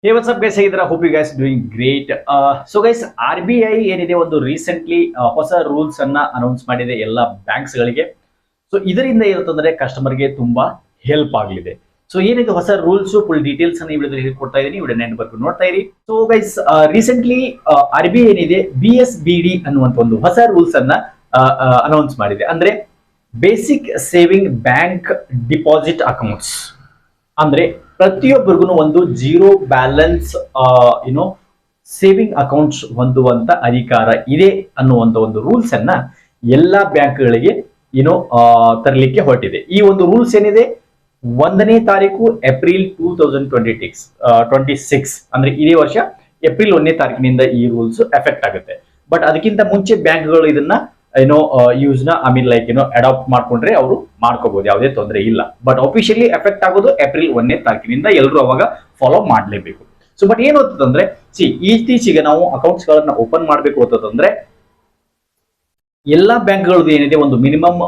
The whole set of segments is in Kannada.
Hey, what's up, guys? ಹೇಗಿದ್ದೀರಾ? Hope you guys doing great. So guys, RBI ಏನಿದೆ ಒಂದು ರೀಸೆಂಟ್ಲಿ ಹೊಸ ರೂಲ್ಸ್ ಅನ್ನ ಅನೌನ್ಸ್ ಮಾಡಿದೆ ಎಲ್ಲ ಬ್ಯಾಂಕ್ಸ್ ಗಳಿಗೆ. ಸೊ ಇದರಿಂದ ಏನಂತಂದ್ರೆ ಕಸ್ಟಮರ್ಗೆ ತುಂಬಾ ಹೆಲ್ಪ್ ಆಗಲಿದೆ. ಸೊ ಏನಿದೆ ಹೊಸ ರೂಲ್ಸ್ ಫುಲ್ ಡೀಟೇಲ್ಸ್ ಅನ್ನ ಈ ವಿಡಿಯೋದಲ್ಲಿ ಹೇಳ್ಕೊಡ್ತಾ ಇದೀನಿ. ವಿಡಿಯೋ ನೆನ್ನೆ ಬರ್ಕೊಂಡು ನೋಡ್ತಾ ಇರಿ. ಸೊ ಗೈಸ್, ರೀಸೆಂಟ್ಲಿ RBI ಏನಿದೆ BSBD ಅನ್ನುವಂತ ಒಂದು ಹೊಸ ರೂಲ್ಸ್ ಅನ್ನ ಅನೌನ್ಸ್ ಮಾಡಿದೆ. ಅಂದ್ರೆ basic saving bank deposit accounts. ಅಂದ್ರೆ ಪ್ರತಿಯೊಬ್ಬರಿಗೂ ಒಂದು ಜೀರೋ ಬ್ಯಾಲೆನ್ಸ್ ಸೇವಿಂಗ್ ಅಕೌಂಟ್ಸ್ ಹೊಂದುವಂತ ಅಧಿಕಾರ ಇದೆ ಅನ್ನುವಂತ ಒಂದು ರೂಲ್ಸ್ ಅನ್ನ ಎಲ್ಲಾ ಬ್ಯಾಂಕ್ಗಳಿಗೆ ತರಲಿಕ್ಕೆ ಹೊರಟಿದೆ. ಈ ಒಂದು ರೂಲ್ಸ್ ಏನಿದೆ 1ನೇ ತಾರೀಕು ಏಪ್ರಿಲ್ 2026 ಅಂದ್ರೆ ಇದೇ ವರ್ಷ ಏಪ್ರಿಲ್ 1ನೇ ತಾರೀಕಿನಿಂದ ಈ ರೂಲ್ಸ್ ಎಫೆಕ್ಟ್ ಆಗುತ್ತೆ. ಬಟ್ ಅದಕ್ಕಿಂತ ಮುಂಚೆ ಬ್ಯಾಂಕ್ಗಳು ಇದನ್ನ ಯೂಸ್ ನ ಅಡಾಪ್ಟ್ ಮಾಡ್ಕೊಂಡ್ರೆ ಅವರು ಮಾಡ್ಕೋಬಹುದು, ಯಾವುದೇ ತೊಂದರೆ ಇಲ್ಲ. ಬಟ್ ಅಫಿಷಿಯಲಿ ಎಫೆಕ್ಟ್ ಆಗೋದು ಏಪ್ರಿಲ್ 1ನೇ ತಾರೀಕಿನಿಂದ ಎಲ್ಲರೂ ಅವಾಗ ಫಾಲೋ ಮಾಡ್ಲೇಬೇಕು. ಸೊ ಬಟ್ ಏನು ಅಂತಂದ್ರೆ ಇತ್ತೀಚೆಗೆ ನಾವು ಅಕೌಂಟ್ಸ್ ಗಳನ್ನ ಓಪನ್ ಮಾಡ್ಬೇಕು ಅಂತಂದ್ರೆ ಎಲ್ಲಾ ಬ್ಯಾಂಕ್ಗಳದ್ದು ಏನಿದೆ ಒಂದು ಮಿನಿಮಮ್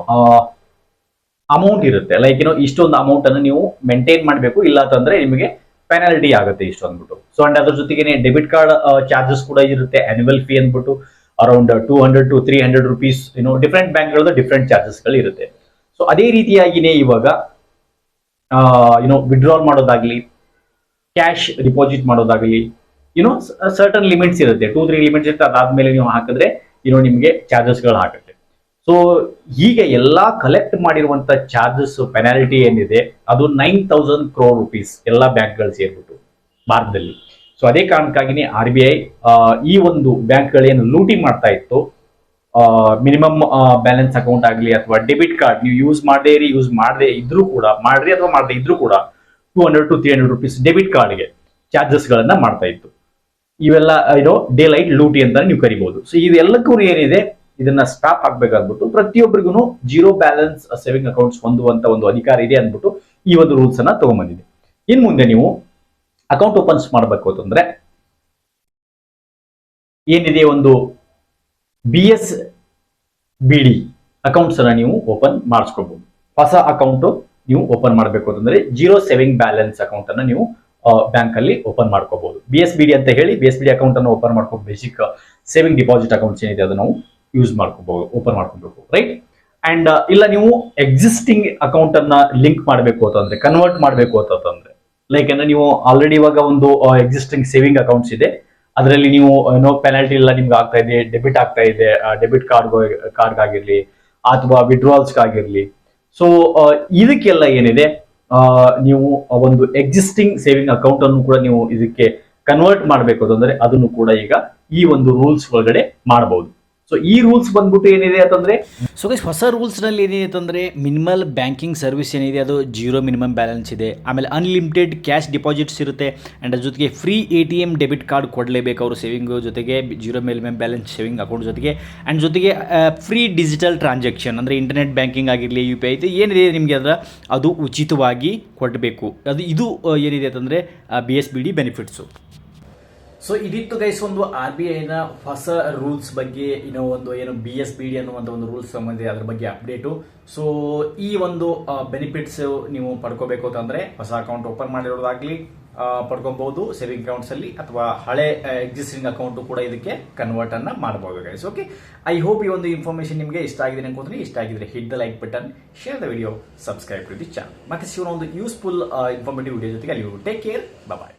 ಅಮೌಂಟ್ ಇರುತ್ತೆ. ಇಷ್ಟೊಂದು ಅಮೌಂಟ್ ಅನ್ನು ನೀವು ಮೇಂಟೈನ್ ಮಾಡಬೇಕು, ಇಲ್ಲ ಅಂತಂದ್ರೆ ನಿಮಗೆ ಪೆನಾಲ್ಟಿ ಆಗುತ್ತೆ ಇಷ್ಟು ಅಂದ್ಬಿಟ್ಟು. ಸೊ ಅಂಡ್ ಅದ್ರ ಜೊತೆಗೆ ಡೆಬಿಟ್ ಕಾರ್ಡ್ ಚಾರ್ಜಸ್ ಕೂಡ ಇರುತ್ತೆ, ಆನ್ಯುವಲ್ ಫೀ ಅಂದ್ಬಿಟ್ಟು ಅರೌಂಡ್ 200 to 300 ರುಪೀಸ್. ಡಿಫ್ರೆಂಟ್ ಬ್ಯಾಂಕ್ಗಳದ್ದು ಡಿಫ್ರೆಂಟ್ ಚಾರ್ಜಸ್ ಗಳು ಇರುತ್ತೆ. ಸೊ ಅದೇ ರೀತಿಯಾಗಿನೇ ಇವಾಗ ವಿಡ್ರಾಲ್ ಮಾಡೋದಾಗ್ಲಿ, ಕ್ಯಾಶ್ ಡಿಪಾಸಿಟ್ ಮಾಡೋದಾಗ್ಲಿ, ಸರ್ಟನ್ ಲಿಮಿಟ್ಸ್ ಇರುತ್ತೆ, 2-3 ಲಿಮಿಟ್ಸ್ ಇರುತ್ತೆ. ಅದಾದ್ಮೇಲೆ ನೀವು ಹಾಕಿದ್ರೆ ನಿಮಗೆ ಚಾರ್ಜಸ್ ಗಳು ಹಾಕುತ್ತೆ. ಸೊ ಹೀಗೆ ಎಲ್ಲಾ ಕಲೆಕ್ಟ್ ಮಾಡಿರುವಂತ ಚಾರ್ಜಸ್ ಪೆನಾಲ್ಟಿ ಏನಿದೆ ಅದು 9,000 crore rupees ಎಲ್ಲಾ ಬ್ಯಾಂಕ್ಗಳು ಸೇರ್ಬಿಟ್ಟು ಭಾರತದಲ್ಲಿ. ಸೊ ಅದೇ ಕಾರಣಕ್ಕಾಗಿನೇ RBI ಈ ಒಂದು ಬ್ಯಾಂಕ್ಗಳೇನು ಲೂಟಿ ಮಾಡ್ತಾ ಇತ್ತು, ಮಿನಿಮಮ್ ಬ್ಯಾಲೆನ್ಸ್ ಅಕೌಂಟ್ ಆಗಲಿ ಅಥವಾ ಡೆಬಿಟ್ ಕಾರ್ಡ್ ನೀವು ಯೂಸ್ ಮಾಡದೇ ಇದ್ರೂ ಕೂಡ ಮಾಡ್ರಿ ಅಥವಾ ಮಾಡದೇ ಇದ್ರೂ ಕೂಡ 200 to 300 ರುಪೀಸ್ ಡೆಬಿಟ್ ಕಾರ್ಡ್ಗೆ ಚಾರ್ಜಸ್ ಗಳನ್ನ ಮಾಡ್ತಾ ಇತ್ತು. ಇವೆಲ್ಲ ಡೇ ಲೈಟ್ ಲೂಟಿ ಅಂತ ನೀವು ಕರಿಬಹುದು. ಸೊ ಇದೆಲ್ಲಕ್ಕೂ ಏನಿದೆ ಇದನ್ನ ಸ್ಟಾಪ್ ಆಗ್ಬೇಕಾಗ್ಬಿಟ್ಟು ಪ್ರತಿಯೊಬ್ಬರಿಗೂ ಜೀರೋ ಬ್ಯಾಲೆನ್ಸ್ ಸೇವಿಂಗ್ ಅಕೌಂಟ್ಸ್ ಹೊಂದುವಂತ ಒಂದು ಅಧಿಕಾರ ಇದೆ ಅಂದ್ಬಿಟ್ಟು ಈ ಒಂದು ರೂಲ್ಸ್ ಅನ್ನ ತಗೊಂಡ್ಬಂದಿದೆ. ಇನ್ ಮುಂದೆ ನೀವು ಅಕೌಂಟ್ ಓಪನ್ಸ್ ಮಾಡಬೇಕು ಅಂತಂದ್ರೆ ಏನಿದೆ ಒಂದು BSBD ಅಕೌಂಟ್ಸ್ ಅನ್ನ ನೀವು ಓಪನ್ ಮಾಡಿಸ್ಕೋಬಹುದು. ಹೊಸ ಅಕೌಂಟ್ ನೀವು ಓಪನ್ ಮಾಡಬೇಕು ಅಂತಂದ್ರೆ ಜೀರೋ ಸೇವಿಂಗ್ ಬ್ಯಾಲೆನ್ಸ್ ಅಕೌಂಟ್ ಅನ್ನ ನೀವು ಬ್ಯಾಂಕ್ ಅಲ್ಲಿ ಓಪನ್ ಮಾಡ್ಕೋಬಹುದು. BSBD ಅಂತ ಹೇಳಿ BSBD ಅಕೌಂಟ್ ಅನ್ನು ಓಪನ್ ಮಾಡ್ಕೋಬಹುದು. ಬೇಸಿಕ್ ಸೇವಿಂಗ್ ಡಿಪಾಸಿಟ್ ಅಕೌಂಟ್ಸ್ ಏನಿದೆ ಅದನ್ನ ನಾವು ಯೂಸ್ ಮಾಡ್ಕೋಬಹುದು, ಓಪನ್ ಮಾಡ್ಕೋಬೇಕು, ರೈಟ್. ಅಂಡ್ ಇಲ್ಲ ನೀವು ಎಕ್ಸಿಸ್ಟಿಂಗ್ ಅಕೌಂಟ್ ಅನ್ನ ಲಿಂಕ್ ಮಾಡಬೇಕು ಅಂತಂದ್ರೆ, ಕನ್ವರ್ಟ್ ಮಾಡಬೇಕು ಅಂತಂದ್ರೆ, ಅಂದ್ರೆ ನೀವು ಆಲ್ರೆಡಿ ಇವಾಗ ಒಂದು ಎಕ್ಸಿಸ್ಟಿಂಗ್ ಸೇವಿಂಗ್ ಅಕೌಂಟ್ಸ್ ಇದೆ, ಅದರಲ್ಲಿ ನೀವು ಪೆನಾಲ್ಟಿ ಎಲ್ಲ ನಿಮ್ಗೆ ಆಗ್ತಾ ಇದೆ, ಡೆಬಿಟ್ ಆಗ್ತಾ ಇದೆ, ಡೆಬಿಟ್ ಕಾರ್ಡ್ ಆಗಿರ್ಲಿ ಅಥವಾ ವಿಡ್ರಾಲ್ಸ್ ಆಗಿರ್ಲಿ. ಸೊ ಇದಕ್ಕೆಲ್ಲ ಏನಿದೆ ನೀವು ಒಂದು ಎಕ್ಸಿಸ್ಟಿಂಗ್ ಸೇವಿಂಗ್ ಅಕೌಂಟ್ ಅನ್ನು ಕೂಡ ನೀವು ಇದಕ್ಕೆ ಕನ್ವರ್ಟ್ ಮಾಡಬೇಕು ಅಂತಂದ್ರೆ ಅದನ್ನು ಕೂಡ ಈಗ ಈ ಒಂದು ರೂಲ್ಸ್ ಒಳಗಡೆ ಮಾಡಬಹುದು. ಸೊ ಈ ರೂಲ್ಸ್ ಬಂದ್ಬಿಟ್ಟು ಏನಿದೆ ಅಂತಂದ್ರೆ, ಸೊ ಗೈಸ್ ಹೊಸ ರೂಲ್ಸ್ನಲ್ಲಿ ಏನಿದೆ ಅಂತಂದರೆ ಮಿನಿಮಲ್ ಬ್ಯಾಂಕಿಂಗ್ ಸರ್ವಿಸ್ ಏನಿದೆ ಅದು ಜೀರೋ ಮಿನಿಮಮ್ ಬ್ಯಾಲೆನ್ಸ್ ಇದೆ. ಆಮೇಲೆ ಅನ್ಲಿಮಿಟೆಡ್ ಕ್ಯಾಶ್ ಡಿಪಾಸಿಟ್ಸ್ ಇರುತ್ತೆ. ಆ್ಯಂಡ್ ಅದ್ರ ಜೊತೆಗೆ ಫ್ರೀ ATM ಡೆಬಿಟ್ ಕಾರ್ಡ್ ಕೊಡಲೇಬೇಕು ಅವರು ಸೇವಿಂಗು ಜೊತೆಗೆ, zero minimum balance saving account ಜೊತೆಗೆ. ಆ್ಯಂಡ್ ಜೊತೆಗೆ ಫ್ರೀ ಡಿಜಿಟಲ್ ಟ್ರಾನ್ಸಾಕ್ಷನ್ ಅಂದರೆ ಇಂಟರ್ನೆಟ್ ಬ್ಯಾಂಕಿಂಗ್ ಆಗಿರಲಿ, UPI ಐತೆ ಏನಿದೆ ನಿಮಗೆ ಅದು ಉಚಿತವಾಗಿ ಕೊಡಬೇಕು. ಇದು ಏನಿದೆ ಅಂತಂದರೆ BSBD ಬೆನಿಫಿಟ್ಸು. ಸೊ ಇದಿತ್ತು ಗೈಸ್ ಒಂದು RBIನ ಹೊಸ ರೂಲ್ಸ್ ಬಗ್ಗೆ, ಏನು BSBD ಅನ್ನುವಂಥ ಒಂದು ರೂಲ್ಸ್ ಸಂಬಂಧ ಅದ್ರ ಬಗ್ಗೆ ಅಪ್ಡೇಟು. ಸೊ ಈ ಒಂದು ಬೆನಿಫಿಟ್ಸ್ ನೀವು ಪಡ್ಕೋಬೇಕು ಅಂತಂದ್ರೆ ಹೊಸ ಅಕೌಂಟ್ ಓಪನ್ ಮಾಡಿರೋದಾಗ್ಲಿ ಪಡ್ಕೊಬಹುದು ಸೇವಿಂಗ್ ಅಕೌಂಟ್ಸ್ ಅಲ್ಲಿ, ಅಥವಾ ಹಳೆ ಎಕ್ಸಿಸ್ಟಿಂಗ್ ಅಕೌಂಟ್ ಕೂಡ ಇದಕ್ಕೆ ಕನ್ವರ್ಟ್ ಅನ್ನ ಮಾಡಬಹುದು ಗೈಸ್. ಓಕೆ, ಐ ಹೋಪ್ ಈ ಒಂದು ಇನ್ಫಾರ್ಮೇಶನ್ ನಿಮಗೆ ಇಷ್ಟ ಆಗಿದೆ ಅನ್ಕೋತೀನಿ. ಇಷ್ಟ ಆಗಿದ್ರೆ hit the like button, share the video, subscribe to the channel. ಮತ್ತೆ ಸಿಗೋಣ ಒಂದು ಯೂಸ್ಫುಲ್ ಇನ್ಫಾರ್ಮೇಟಿವ್ ವಿಡಿಯೋ ಜೊತೆಗೆ. ಅಲ್ಲಿ ಟೇಕ್ ಕೇರ್, ಬಾಯ್.